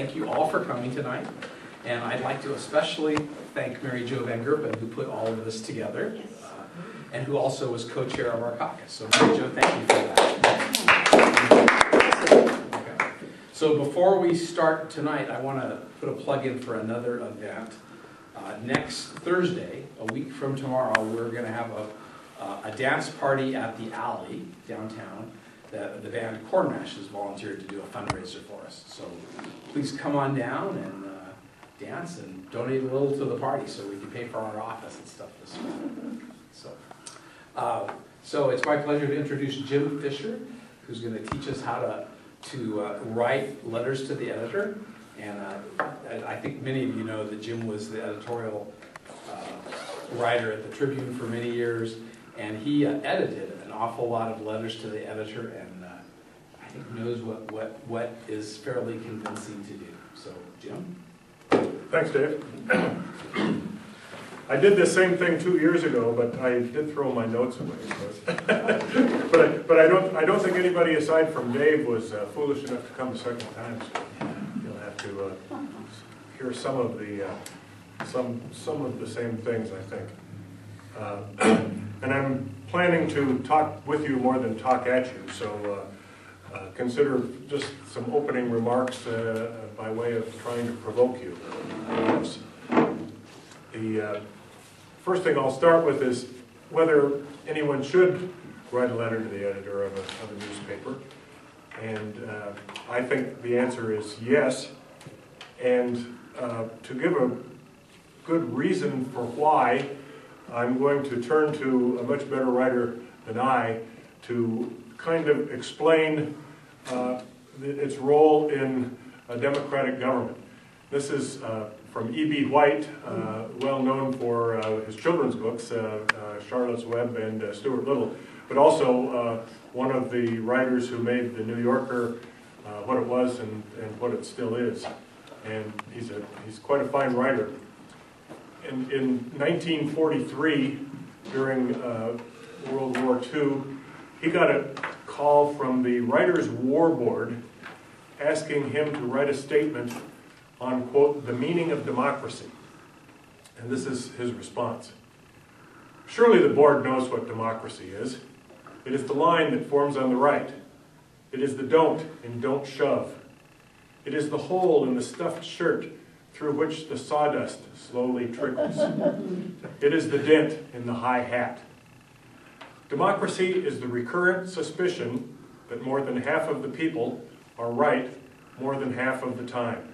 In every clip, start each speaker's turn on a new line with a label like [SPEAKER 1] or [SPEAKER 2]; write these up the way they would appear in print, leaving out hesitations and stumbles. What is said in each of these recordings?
[SPEAKER 1] thank you all for coming tonight. And I'd like to especially thank Mary Jo Van Gerpen, who put all of this together, and who also was co-chair of our caucus. So Mary Jo, thank you for that. Okay. So before we start tonight, I want to put a plug in for another event. Next Thursday, a week from tomorrow, we're going to have a dance party at the Alley downtown that the band Cornmash has volunteered to do a fundraiser for us. So please come on down and dance and donate a little to the party so we can pay for our office and stuff this week. So it's my pleasure to introduce Jim Fisher, who's going to teach us how to write letters to the editor. And I think many of you know that Jim was the editorial writer at the Tribune for many years, and he edited an awful lot of letters to the editor, and I think knows what is fairly convincing to do. So, Jim?
[SPEAKER 2] Thanks, Dave. I did this same thing 2 years ago, but I did throw my notes away. but I don't think anybody aside from Dave was foolish enough to come the second time. So you'll have to hear some of the same things, I think. And I'm planning to talk with you more than talk at you. So consider just some opening remarks by way of trying to provoke you. The first thing I'll start with is whether anyone should write a letter to the editor of a newspaper. And I think the answer is yes. And to give a good reason for why, I'm going to turn to a much better writer than I to kind of explain its role in a democratic government. This is from E.B. White, well known for his children's books, Charlotte's Web and Stuart Little, but also one of the writers who made the New Yorker what it was and what it still is. And he's quite a fine writer. In 1943, during World War II, he got a call from the Writers' War Board asking him to write a statement on, quote, the meaning of democracy. And this is his response. Surely the board knows what democracy is. It is the line that forms on the right. It is the don't in don't shove. It is the hole in the stuffed shirt through which the sawdust slowly trickles. It is the dent in the high hat. Democracy is the recurrent suspicion that more than half of the people are right more than half of the time.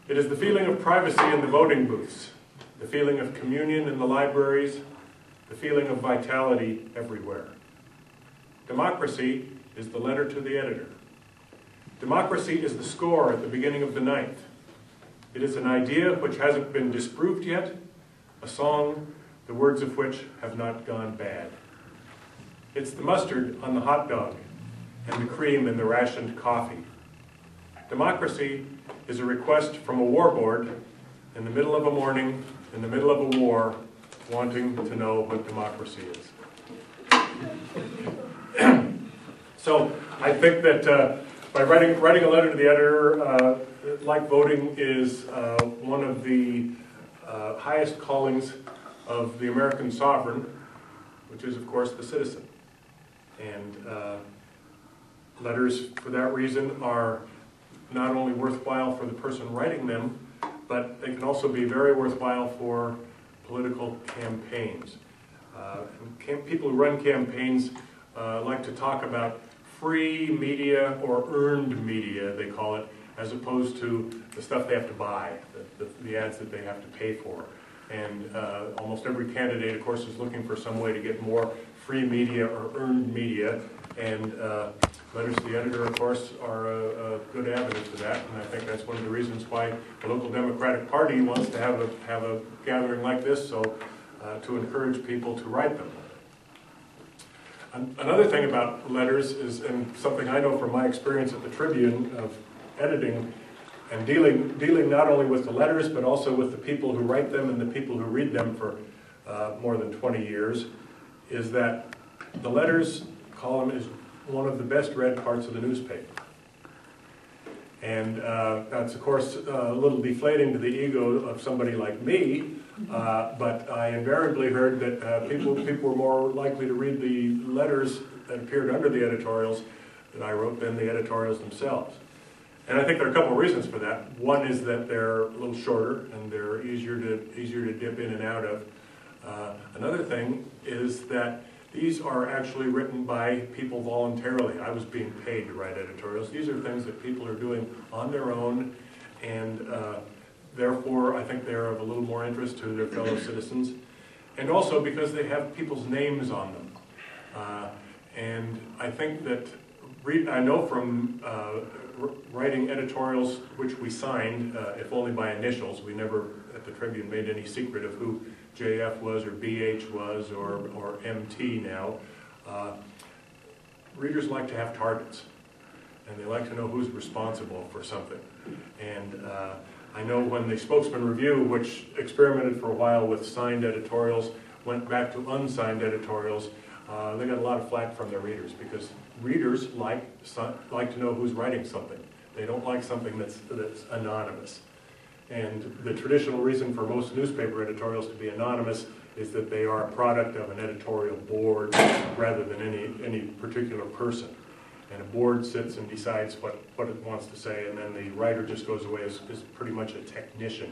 [SPEAKER 2] It is the feeling of privacy in the voting booths, the feeling of communion in the libraries, the feeling of vitality everywhere. Democracy is the letter to the editor. Democracy is the score at the beginning of the ninth. It is an idea which hasn't been disproved yet, a song, the words of which have not gone bad. It's the mustard on the hot dog and the cream in the rationed coffee. Democracy is a request from a war board in the middle of a morning, in the middle of a war, wanting to know what democracy is. So I think that by writing a letter to the editor, like voting, is one of the highest callings of the American sovereign, which is, of course, the citizen. And letters, for that reason, are not only worthwhile for the person writing them, but they can also be very worthwhile for political campaigns. People who run campaigns like to talk about free media or earned media, they call it, as opposed to the stuff they have to buy, the ads that they have to pay for. And almost every candidate, of course, is looking for some way to get more free media or earned media. And letters to the editor, of course, are a good avenue for that. And I think that's one of the reasons why the local Democratic Party wants to have a gathering like this, so to encourage people to write them. Another thing about letters is, and something I know from my experience at the Tribune of editing and dealing not only with the letters, but also with the people who write them and the people who read them for more than 20 years, is that the letters column is one of the best read parts of the newspaper. And that's, of course, a little deflating to the ego of somebody like me, but I invariably heard that people were more likely to read the letters that appeared under the editorials that I wrote than the editorials themselves. And I think there are a couple of reasons for that. One is that they're a little shorter and they're easier to dip in and out of. Another thing is that these are actually written by people voluntarily. I was being paid to write editorials. These are things that people are doing on their own, and therefore I think they're of a little more interest to their fellow citizens. And also because they have people's names on them. And I think that, I know from writing editorials which we signed, if only by initials, we never at the Tribune made any secret of who JF was or BH was or MT now. Readers like to have targets, and they like to know who's responsible for something. And I know when the Spokesman Review, which experimented for a while with signed editorials, went back to unsigned editorials, they got a lot of flack from their readers, because readers like to know who's writing something. They don't like something that's anonymous. And the traditional reason for most newspaper editorials to be anonymous is that they are a product of an editorial board rather than any particular person. And a board sits and decides what it wants to say, and then the writer just goes away as pretty much a technician.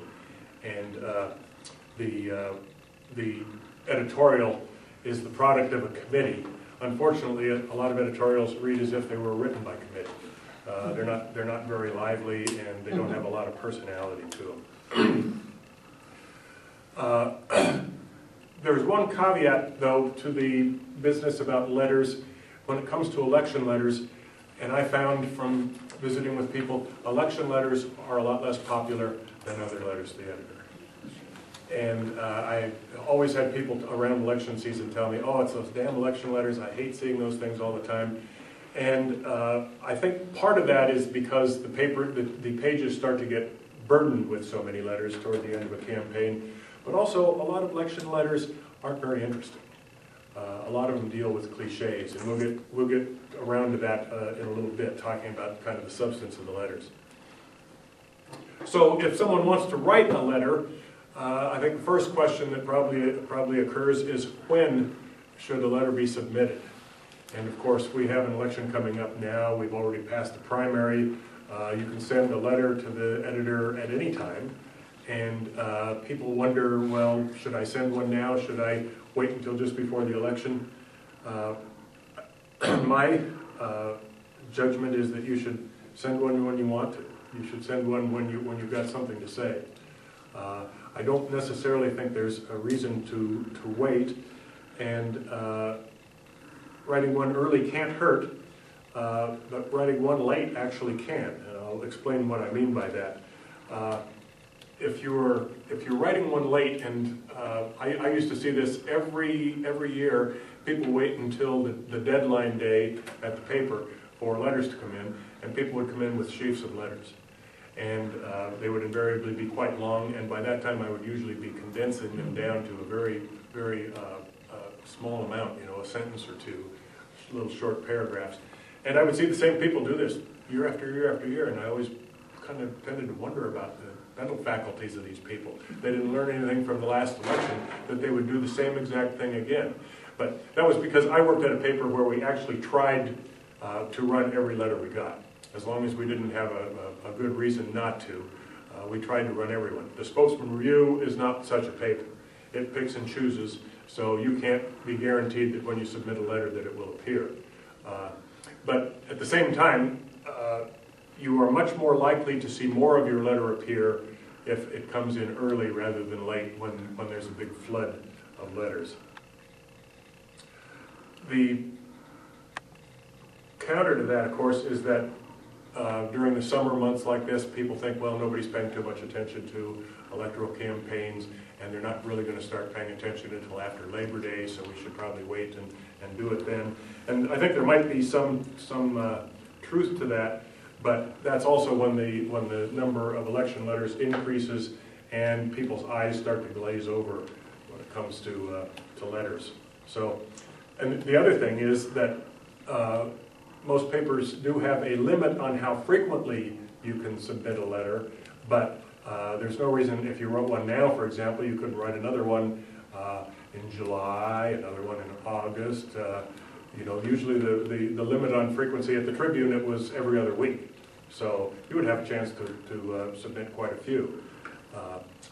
[SPEAKER 2] And the editorial is the product of a committee. Unfortunately, a lot of editorials read as if they were written by committee. They're not very lively, and they don't have a lot of personality to them. There's one caveat, though, to the business about letters when it comes to election letters, and I found from visiting with people, election letters are a lot less popular than other letters to the editor. And I always had people around election season tell me, oh, it's those damn election letters, I hate seeing those things all the time. And I think part of that is because the pages start to get burdened with so many letters toward the end of a campaign. But also, a lot of election letters aren't very interesting. A lot of them deal with cliches, and we'll get around to that in a little bit, talking about kind of the substance of the letters. So if someone wants to write a letter, I think the first question that probably occurs is, when should a letter be submitted? And of course, we have an election coming up now. We've already passed the primary. You can send a letter to the editor at any time. And people wonder, well, should I send one now? Should I wait until just before the election? My judgment is that you should send one when you want to. You should send one when you've got something to say. I don't necessarily think there's a reason to wait. And writing one early can't hurt, but writing one late actually can. And I'll explain what I mean by that. If you're writing one late, and I used to see this every year, people wait until the deadline day at the paper for letters to come in, and people would come in with sheafs of letters. And they would invariably be quite long, and by that time I would usually be condensing them down to a very, very small amount, a sentence or two, little short paragraphs. And I would see the same people do this year after year after year, and I always kind of tended to wonder about the mental faculties of these people. They didn't learn anything from the last election, that they would do the same exact thing again. But that was because I worked at a paper where we actually tried to run every letter we got. As long as we didn't have a good reason not to, we tried to run everyone. The Spokesman Review is not such a paper. It picks and chooses, so you can't be guaranteed that when you submit a letter that it will appear. But at the same time, you are much more likely to see more of your letter appear if it comes in early rather than late when there's a big flood of letters. The counter to that, of course, is that during the summer months like this, people think, well, nobody's paying too much attention to electoral campaigns, and they're not really going to start paying attention until after Labor Day, so we should probably wait and do it then. And I think there might be some truth to that, but that's also when the number of election letters increases and people's eyes start to glaze over when it comes to letters. So, and the other thing is that most papers do have a limit on how frequently you can submit a letter, but there's no reason, if you wrote one now, for example, you couldn't write another one in July, another one in August. You know, usually the limit on frequency at the Tribune, it was every other week. So you would have a chance to submit quite a few.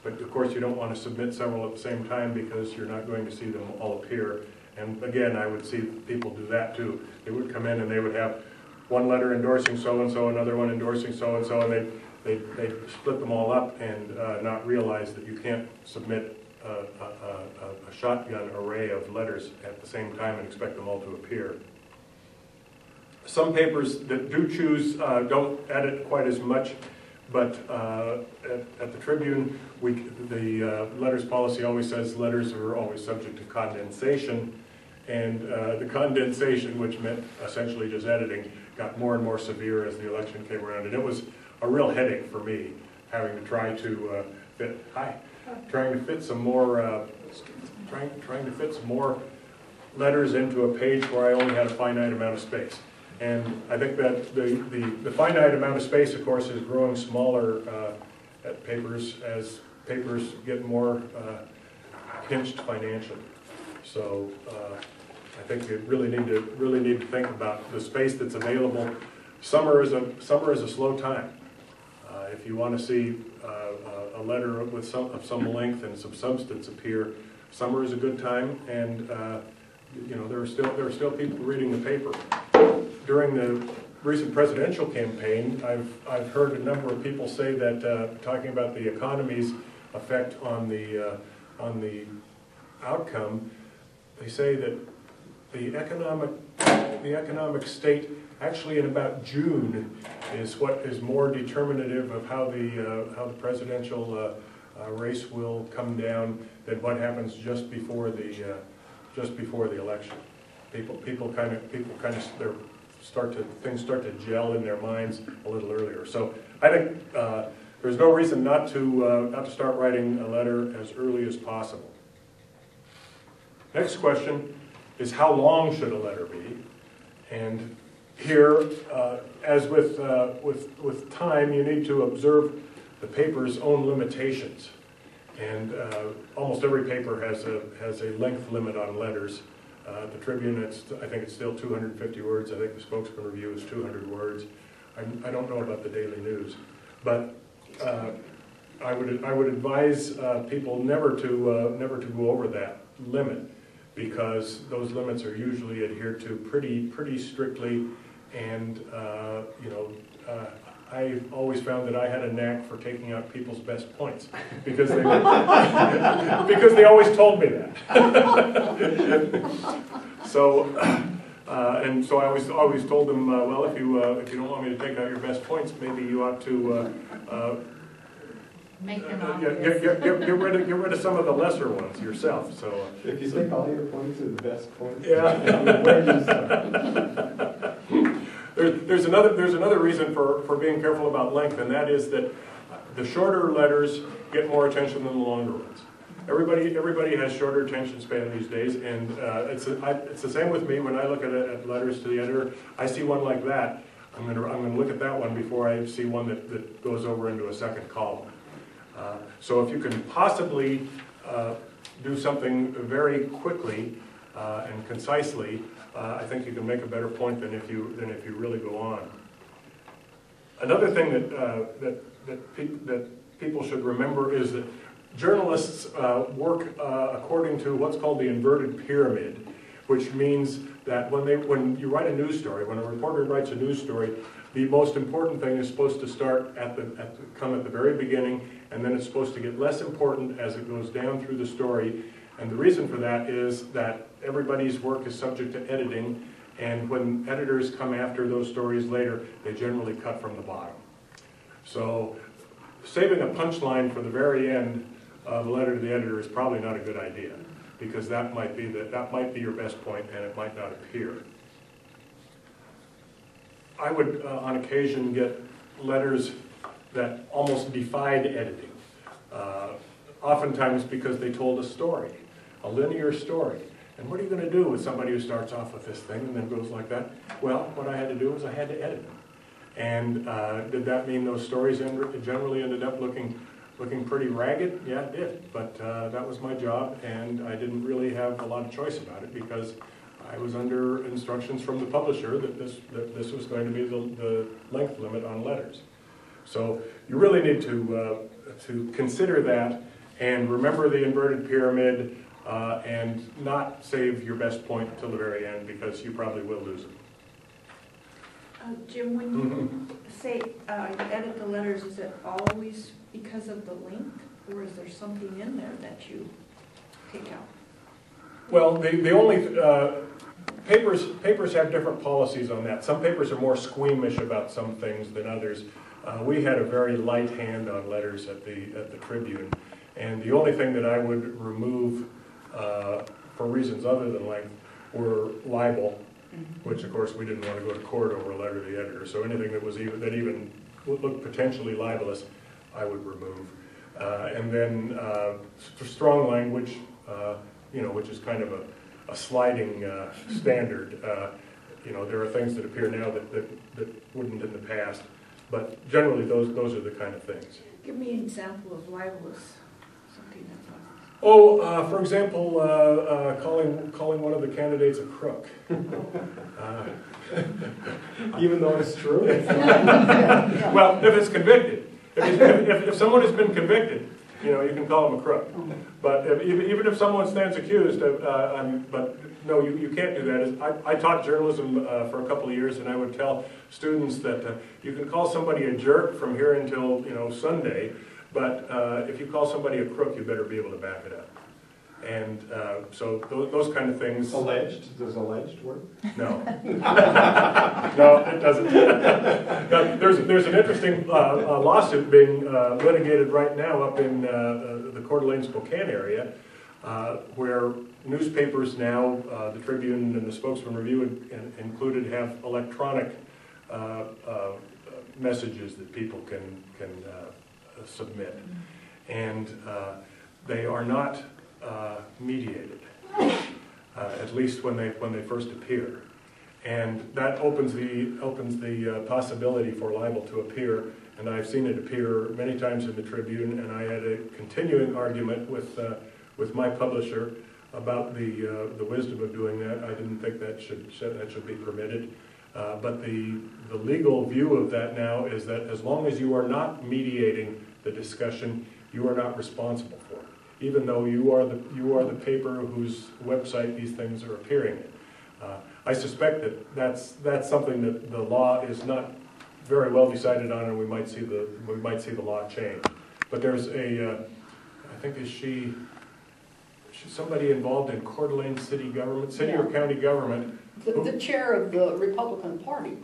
[SPEAKER 2] But of course you don't want to submit several at the same time because you're not going to see them all appear. And again, I would see people do that too. They would come in and they would have one letter endorsing so-and-so, another one endorsing so-and-so, and they'd split them all up and not realize that you can't submit a shotgun array of letters at the same time and expect them all to appear. Some papers that do choose don't edit quite as much, but at the Tribune, the letters policy always says letters are always subject to condensation, and the condensation, which meant essentially just editing, got more and more severe as the election came around, and it was a real headache for me having to try to fit some more trying to fit some more letters into a page where I only had a finite amount of space. And I think that the finite amount of space, of course, is growing smaller at papers as papers get more pinched financially. So I think you really need to think about the space that's available. Summer is a slow time. If you want to see a letter with some length and some substance appear, summer is a good time, and you know, there are still people reading the paper. During the recent presidential campaign, I've heard a number of people say that talking about the economy's effect on the outcome, they say that the economic state actually in about June is what is more determinative of how the presidential race will come down than what happens just before the election. People kind of things start to gel in their minds a little earlier. So I think there's no reason not to start writing a letter as early as possible. Next question is, how long should a letter be? And here, as with time, you need to observe the paper's own limitations. And almost every paper has a length limit on letters. The Tribune, I think it's still 250 words. I think the Spokesman Review is 200 words. I don't know about the Daily News, but I would advise people never to go over that limit, because those limits are usually adhered to pretty strictly, and you know, I always found that I had a knack for taking out people's best points, because they because they always told me that. So and so I always told them, well, if you don't want me to take out your best points, maybe you ought to
[SPEAKER 3] make them
[SPEAKER 2] get rid of some of the lesser ones yourself. So
[SPEAKER 4] if you think all your points are the best points,
[SPEAKER 2] yeah.
[SPEAKER 4] Where do you start?
[SPEAKER 2] There's another reason for being careful about length, and that is that the shorter letters get more attention than the longer ones. Everybody has shorter attention span these days, and it's the same with me. When I look at letters to the editor, I see one like that, I'm going to look at that one before I see one that goes over into a second column. So if you can possibly do something very quickly and concisely, I think you can make a better point than if you really go on. Another thing that people should remember is that journalists work according to what's called the inverted pyramid, which means that when you write a news story, when a reporter writes a news story, the most important thing is supposed to start come at the very beginning, and then it's supposed to get less important as it goes down through the story. And the reason for that is that everybody's work is subject to editing, and when editors come after those stories later, they generally cut from the bottom. So saving a punchline for the very end of a letter to the editor is probably not a good idea, because that might be your best point, and it might not appear. I would, on occasion, get letters that almost defied editing. Oftentimes because they told a story, a linear story. And what are you going to do with somebody who starts off with this thing and then goes like that? Well, what I had to do was I had to edit them. And did that mean those stories generally ended up looking pretty ragged? Yeah, it did. But that was my job, and I didn't really have a lot of choice about it because I was under instructions from the publisher that this was going to be the length limit on letters. So you really need to consider that and remember the inverted pyramid and not save your best point till the very end because you probably will lose it.
[SPEAKER 3] Jim, when you say edit the letters, is it always because of the length, or is there something in there that you take out?
[SPEAKER 2] Well, the only papers have different policies on that. Some papers are more squeamish about some things than others. We had a very light hand on letters at the Tribune, and the only thing that I would remove for reasons other than length were libel, which of course we didn't want to go to court over a letter to the editor. So anything that was even looked potentially libelous, I would remove. And then for strong language, which is kind of a sliding standard. There are things that appear now that wouldn't in the past, but generally those are the kind of things.
[SPEAKER 3] Give me an example of libelous, something that's like.
[SPEAKER 2] Oh, for example, calling one of the candidates a crook.
[SPEAKER 4] Even though it's true?
[SPEAKER 2] Well, if it's convicted. If someone has been convicted, you can call them a crook. But even if someone stands accused, but no, you can't do that. I taught journalism for a couple of years, and I would tell students that you can call somebody a jerk from here until Sunday, but if you call somebody a crook, you better be able to back it up. And so those kind of things.
[SPEAKER 4] Alleged? Does alleged work?
[SPEAKER 2] No. No, it doesn't. No, there's an interesting lawsuit being litigated right now up in the Coeur d'Alene, Spokane area, where newspapers now, the Tribune and the Spokesman Review included, have electronic messages that people can submit, and they are not mediated, at least when they first appear, and that opens the possibility for libel to appear. And I've seen it appear many times in the Tribune, and I had a continuing argument with my publisher about the wisdom of doing that. I didn't think that should be permitted. But the legal view of that now is that as long as you are not mediating the discussion, you are not responsible for it, even though you are the paper whose website these things are appearing in. I suspect that's something that the law is not very well decided on, and we might see the law change. But there's I think she's somebody involved in Coeur d'Alene city government, or county government.
[SPEAKER 5] The chair of the Republican Party.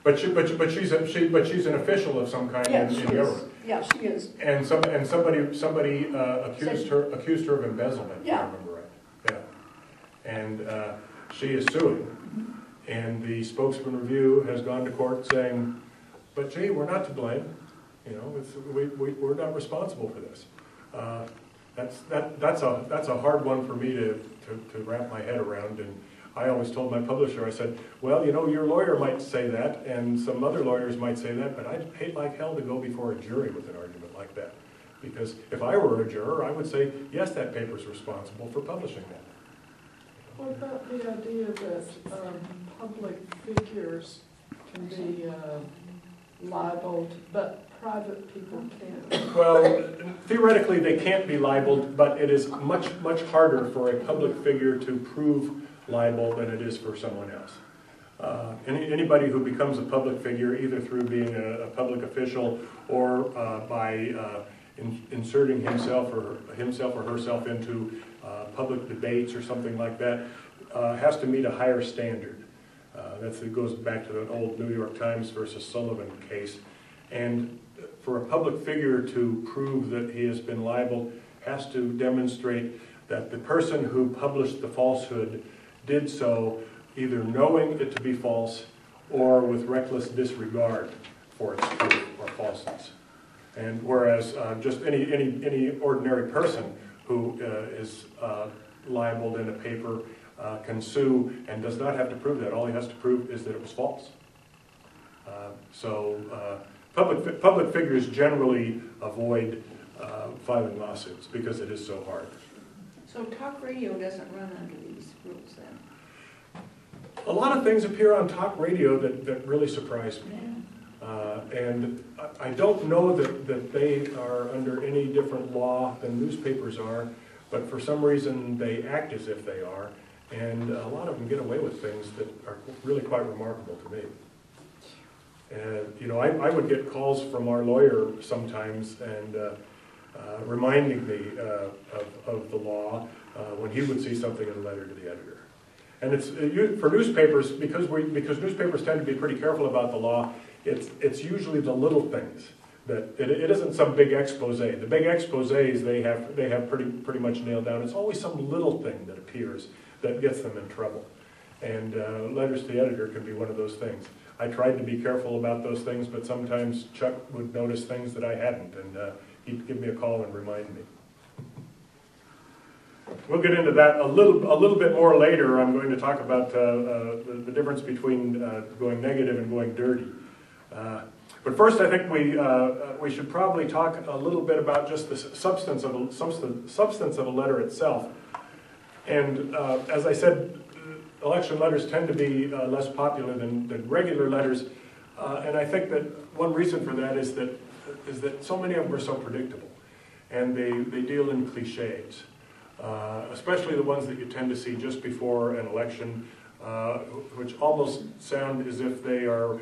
[SPEAKER 2] But she's an official of some kind in government.
[SPEAKER 5] Yeah, she is.
[SPEAKER 2] And somebody accused her of embezzlement. If I remember right. Yeah. And she is suing, and the Spokesman Review has gone to court saying, "But gee, we're not to blame. We're not responsible for this." That's a hard one for me to wrap my head around. And I always told my publisher, I said, well, your lawyer might say that, and some other lawyers might say that, but I'd hate like hell to go before a jury with an argument like that. Because if I were a juror, I would say, yes, that paper's responsible for publishing that.
[SPEAKER 6] What about the idea that public figures can be libeled, but private people can't?
[SPEAKER 2] Well, theoretically they can't be libeled, but it is much, much harder for a public figure to prove libel than it is for someone else. Anybody who becomes a public figure, either through being a public official or by inserting himself or herself into public debates or something like that, has to meet a higher standard. It goes back to the old New York Times versus Sullivan case. And for a public figure to prove that he has been libeled, has to demonstrate that the person who published the falsehood did so either knowing it to be false or with reckless disregard for its truth or falseness. And whereas just any ordinary person who is libeled in a paper can sue and does not have to prove that. All he has to prove is that it was false. Public figures generally avoid filing lawsuits because it is so hard.
[SPEAKER 3] So talk radio doesn't run under these rules then?
[SPEAKER 2] A lot of things appear on talk radio that really surprise me. And I don't know that they are under any different law than newspapers are, but for some reason they act as if they are, and a lot of them get away with things that are really quite remarkable to me. And, you know, I would get calls from our lawyer sometimes and reminding me of the law when he would see something in a letter to the editor. And it's for newspapers, because newspapers tend to be pretty careful about the law, it's usually the little things. That it isn't some big expose. The big exposés they have pretty much nailed down. It's always some little thing that appears that gets them in trouble. And letters to the editor can be one of those things. I tried to be careful about those things, but sometimes Chuck would notice things that I hadn't, and he'd give me a call and remind me. We'll get into that a little bit more later. I'm going to talk about the difference between going negative and going dirty. But first, I think we should probably talk a little bit about just the substance of a letter itself. And as I said, election letters tend to be less popular than regular letters, and I think that one reason for that is that so many of them are so predictable, and they deal in cliches, especially the ones that you tend to see just before an election. Which almost sound as if they are,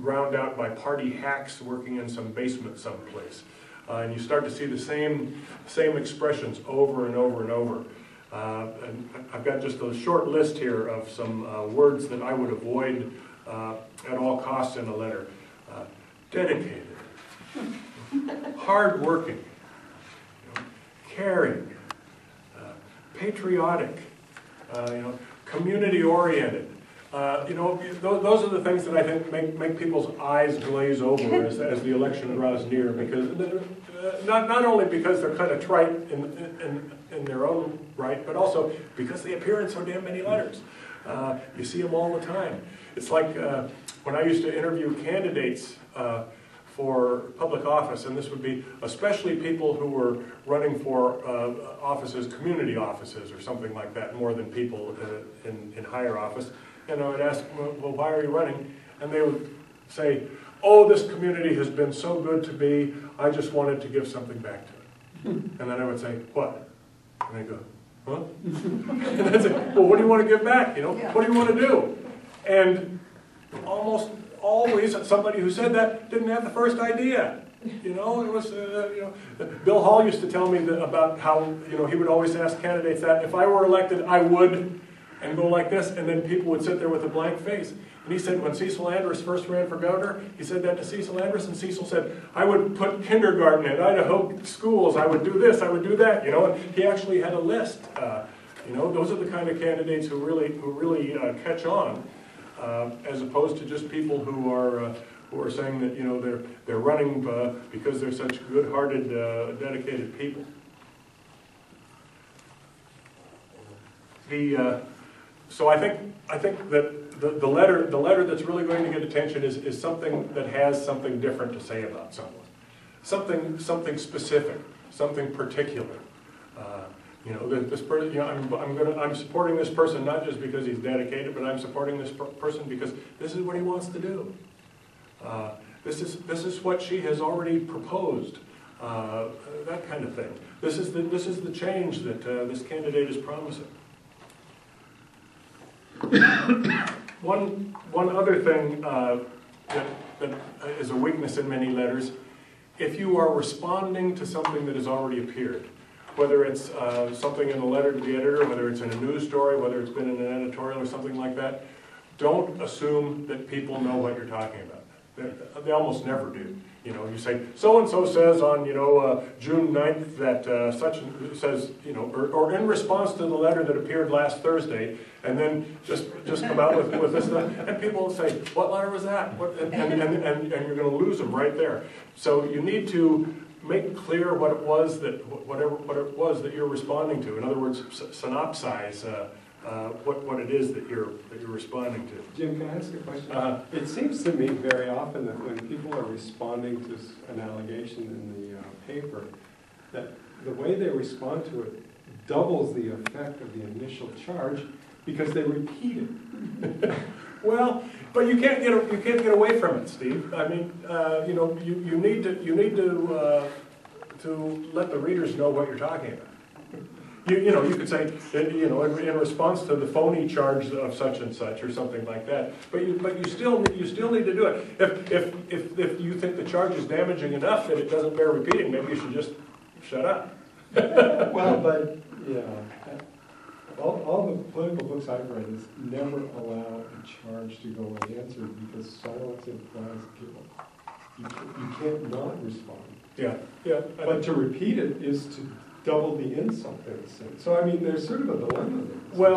[SPEAKER 2] ground out by party hacks working in some basement someplace. And you start to see the same expressions over and over and over. And I've got just a short list here of some words that I would avoid at all costs in a letter. Dedicated, hardworking, caring, patriotic, community-oriented. Those are the things that I think make people's eyes glaze over as the election draws near, because not only because they're kind of trite in their own right, but also because they appear in so damn many letters. You see them all the time. It's like when I used to interview candidates for public office, and this would be especially people who were running for offices, community offices or something like that, more than people in higher office. And I would ask, well, why are you running? And they would say, oh, this community has been so good to me, I just wanted to give something back to it. And then I would say, what? And they go, huh? And I'd say, well, what do you want to give back? What do you want to do? And almost always somebody who said that didn't have the first idea. It was, Bill Hall used to tell me about how, he would always ask candidates that, if I were elected, I would, and go like this, and then people would sit there with a blank face. And he said when Cecil Andrus first ran for governor, he said that to Cecil Andrus, and Cecil said, I would put kindergarten in Idaho schools, I would do this, I would do that, and he actually had a list. Those are the kind of candidates who really catch on. As opposed to just people who are saying that they're running because they're such good-hearted, dedicated people. So I think that the letter that's really going to get attention is something that has something different to say about someone, something specific, something particular. I'm supporting this person not just because he's dedicated, but I'm supporting this person because this is what he wants to do. This is what she has already proposed. That kind of thing. This is the change that this candidate is promising. One other thing that is a weakness in many letters: if you are responding to something that has already appeared. Whether it's something in a letter to the editor, whether it's in a news story, whether it's been in an editorial or something like that, don't assume that people know what you're talking about. They almost never do. You say, so-and-so says on, June 9th that such says, or in response to the letter that appeared last Thursday, and then just come out with this stuff, and people will say, what letter was that? And you're going to lose them right there. So you need to make clear whatever it was that you're responding to. In other words, synopsize what it is that you're responding to.
[SPEAKER 4] Jim, can I ask a question?
[SPEAKER 2] Uh,
[SPEAKER 4] It seems to me very often that when people are responding to an allegation in the paper, that the way they respond to it doubles the effect of the initial charge because they repeat it.
[SPEAKER 2] Well, but you can't get away from it, Steve. I mean, you need to let the readers know what you're talking about. You could say, in response to the phony charge of such and such or something like that. But you still need to do it. If you think the charge is damaging enough that it doesn't bear repeating, maybe you should just shut up.
[SPEAKER 4] Well, but, all the political books I've read is never allow a charge to go unanswered because silence implies guilt. You can't not respond.
[SPEAKER 2] Yeah.
[SPEAKER 4] But to repeat it is to double the insult in a sense. So, I mean, there's sort of a dilemma there.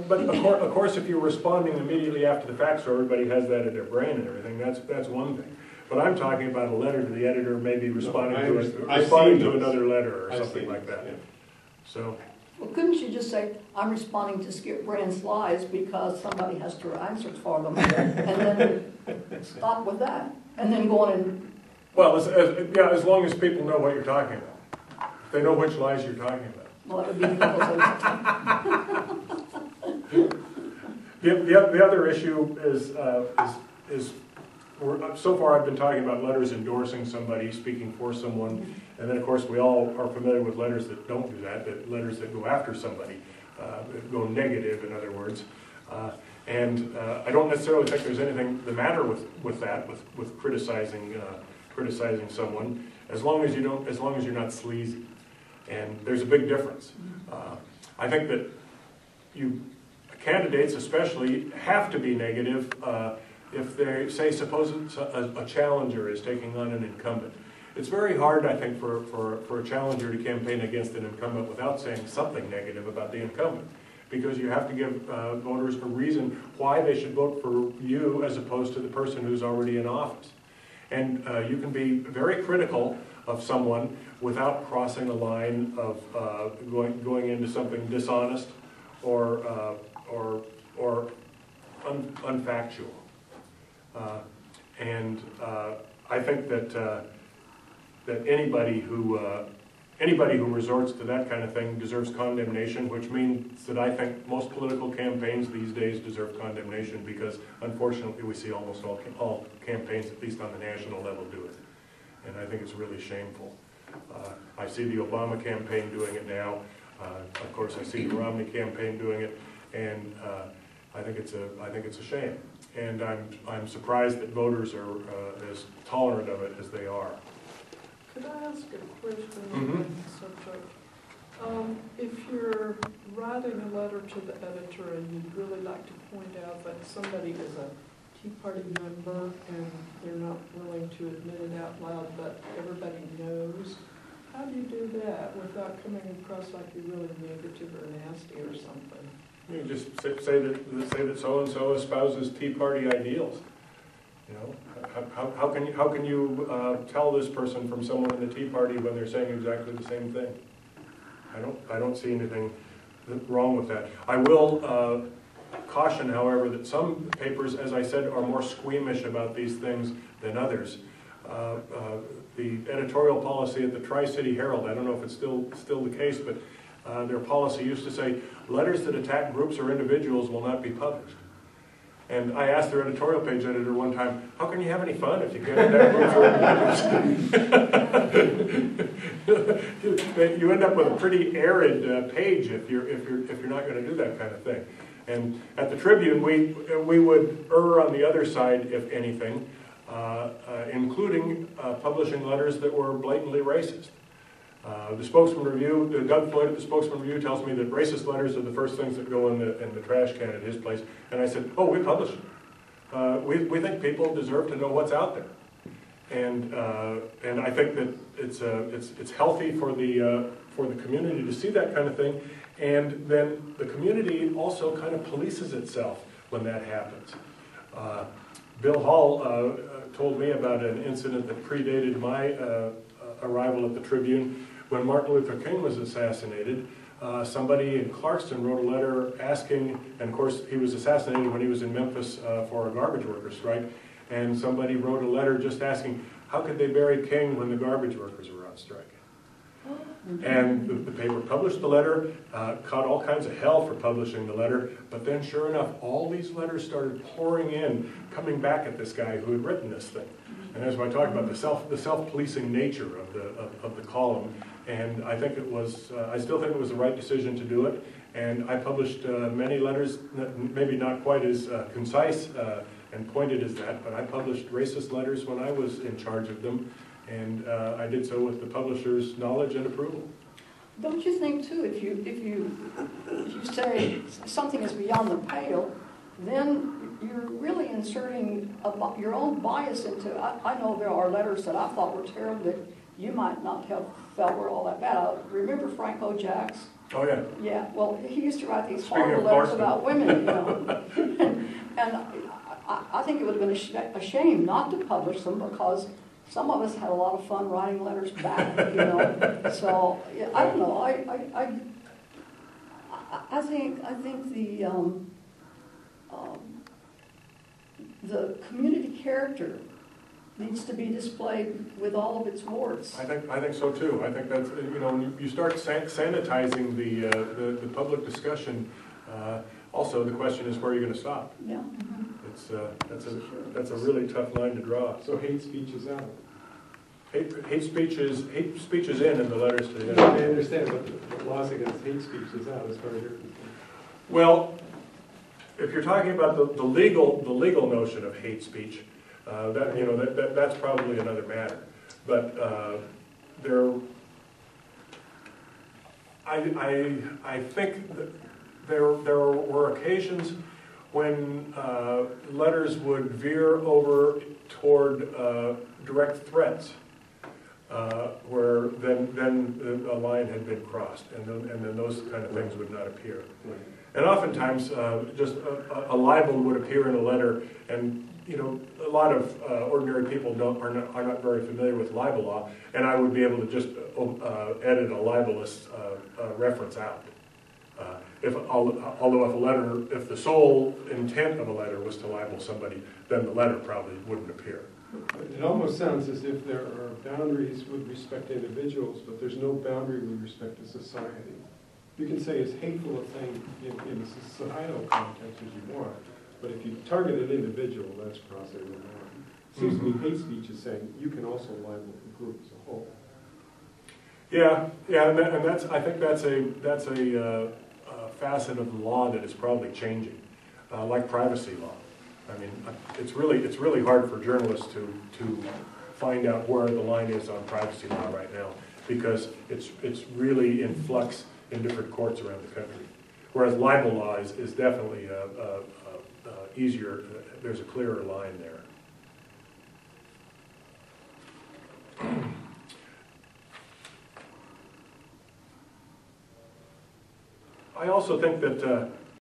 [SPEAKER 2] But of course, if you're responding immediately after the fact, so everybody has that in their brain and everything, that's one thing. But I'm talking about a letter to the editor, maybe responding to another letter or something like that.
[SPEAKER 4] Yeah.
[SPEAKER 2] So.
[SPEAKER 5] Well, couldn't you just say, I'm responding to Skip Brand's lies because somebody has to answer for them, and then stop with that, and then go on and...
[SPEAKER 2] Well, as long as people know what you're talking about. If they know which lies you're talking about.
[SPEAKER 5] Well, that would be
[SPEAKER 2] The other issue is so far I've been talking about letters endorsing somebody, speaking for someone, and then of course we all are familiar with letters that don't do that letters that go after somebody, go negative, in other words. And I don't necessarily think there's anything the matter with that, with criticizing someone, as long as you're not sleazy. And there's a big difference. I think that candidates especially have to be negative if they say, suppose a challenger is taking on an incumbent. It's very hard, I think, for a challenger to campaign against an incumbent without saying something negative about the incumbent, because you have to give voters a reason why they should vote for you as opposed to the person who's already in office. And you can be very critical of someone without crossing a line of going into something dishonest or unfactual. I think that anybody who resorts to that kind of thing deserves condemnation, which means that I think most political campaigns these days deserve condemnation, because unfortunately we see almost all campaigns, at least on the national level, do it. And I think it's really shameful. I see the Obama campaign doing it now. Of course, I see the Romney campaign doing it, and I think it's a shame. And I'm surprised that voters are as tolerant of it as they are.
[SPEAKER 6] Could I ask a question on the subject? If you're writing a letter to the editor and you'd really like to point out that somebody is a Tea Party member and they're not willing to admit it out loud, but everybody knows, how do you do that without coming across like you're really negative or nasty or something?
[SPEAKER 2] You just say that so and so espouses Tea Party ideals. You know, how can you tell this person from someone in the Tea Party when they're saying exactly the same thing? I don't see anything wrong with that. I will caution, however, that some papers, as I said, are more squeamish about these things than others. The editorial policy at the Tri-City Herald, I don't know if it's still the case, but their policy used to say, letters that attack groups or individuals will not be published. And I asked their editorial page editor one time, how can you have any fun if you can't attack groups or individuals? You end up with a pretty arid page if you're not going to do that kind of thing. And at the Tribune, we would err on the other side, if anything, including publishing letters that were blatantly racist. The Spokesman Review, Doug Floyd at the Spokesman Review tells me that racist letters are the first things that go in the trash can at his place. And I said, oh, we publish them. We think people deserve to know what's out there. And I think that it's healthy for the community to see that kind of thing. And then the community also kind of polices itself when that happens. Bill Hall told me about an incident that predated my arrival at the Tribune. When Martin Luther King was assassinated, somebody in Clarkston wrote a letter asking, and of course, he was assassinated when he was in Memphis for a garbage worker strike, and somebody wrote a letter just asking, how could they bury King when the garbage workers were on strike? And the paper published the letter, caught all kinds of hell for publishing the letter, but then sure enough, all these letters started pouring in, coming back at this guy who had written this thing. And as I talk about the self-policing nature of the column, and I think it was, I still think it was the right decision to do it. And I published many letters, maybe not quite as concise and pointed as that, but I published racist letters when I was in charge of them. And I did so with the publisher's knowledge and approval.
[SPEAKER 5] Don't you think too, if you say something is beyond the pale, then you're really inserting your own bias into, I know there are letters that I thought were terrible that you might not have felt were all that bad. Remember Frank O. Jacks?
[SPEAKER 2] Oh, yeah.
[SPEAKER 5] Yeah, well, he used to write these
[SPEAKER 2] Speaking
[SPEAKER 5] horrible
[SPEAKER 2] of
[SPEAKER 5] letters
[SPEAKER 2] Clarkston.
[SPEAKER 5] about women, you know. and I think it would have been a shame not to publish them because some of us had a lot of fun writing letters back, you know. So yeah, I don't know. I think the community character needs to be displayed with all of its warts.
[SPEAKER 2] I think so too. I think that's, you know, when you start sanitizing the public discussion, also the question is where are you going to stop?
[SPEAKER 5] Yeah.
[SPEAKER 2] That's a really tough line to draw.
[SPEAKER 4] So hate speech is out.
[SPEAKER 2] Hate speech is in the letters to the
[SPEAKER 4] I
[SPEAKER 2] editor.
[SPEAKER 4] understand, but the laws against hate speech is out. It's very different.
[SPEAKER 2] Well, if you're talking about the legal notion of hate speech, that's probably another matter. But I think that there were occasions when letters would veer over toward direct threats, where then a line had been crossed, and then those kind of things would not appear.
[SPEAKER 4] Right.
[SPEAKER 2] And oftentimes, just a libel would appear in a letter, and you know, a lot of ordinary people are not very familiar with libel law, and I would be able to just edit a libelous reference out. Although if the sole intent of a letter was to libel somebody, then the letter probably wouldn't appear.
[SPEAKER 4] It almost sounds as if there are boundaries with respect to individuals, but there's no boundary with respect to society. You can say as hateful a thing in a societal context as you want, but if you target an individual, that's crossing the line. Seems to me hate speech is saying you can also libel the group as a whole.
[SPEAKER 2] Yeah, and I think that's a facet of the law that is probably changing, like privacy law. I mean, it's really hard for journalists to find out where the line is on privacy law right now, because it's really in flux in different courts around the country. Whereas libel law is definitely easier. There's a clearer line there. I also think that